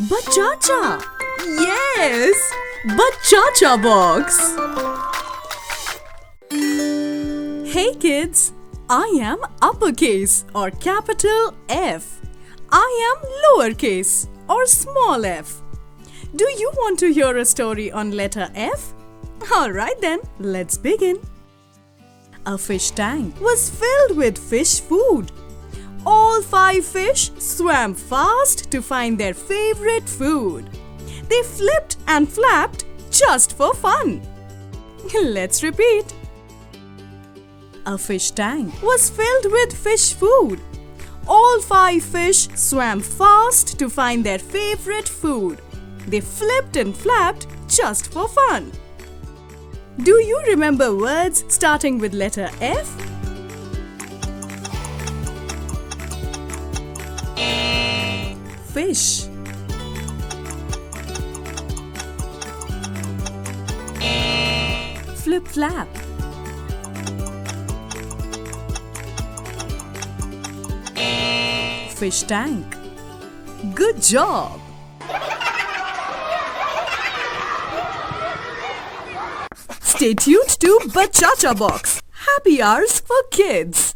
Bachacha! Yes! Bachacha Box! Hey kids! I am uppercase or capital F. I am lowercase or small f. Do you want to hear a story on letter F? Alright then, let's begin. A fish tank was filled with fish food. All 5 fish swam fast to find their favorite food. They flipped and flapped just for fun. Let's repeat. A fish tank was filled with fish food. All 5 fish swam fast to find their favorite food. They flipped and flapped just for fun. Do you remember words starting with letter F? Fish, flip-flap, fish tank. Good job! Stay tuned to Bachacha Box. Happy hours for kids.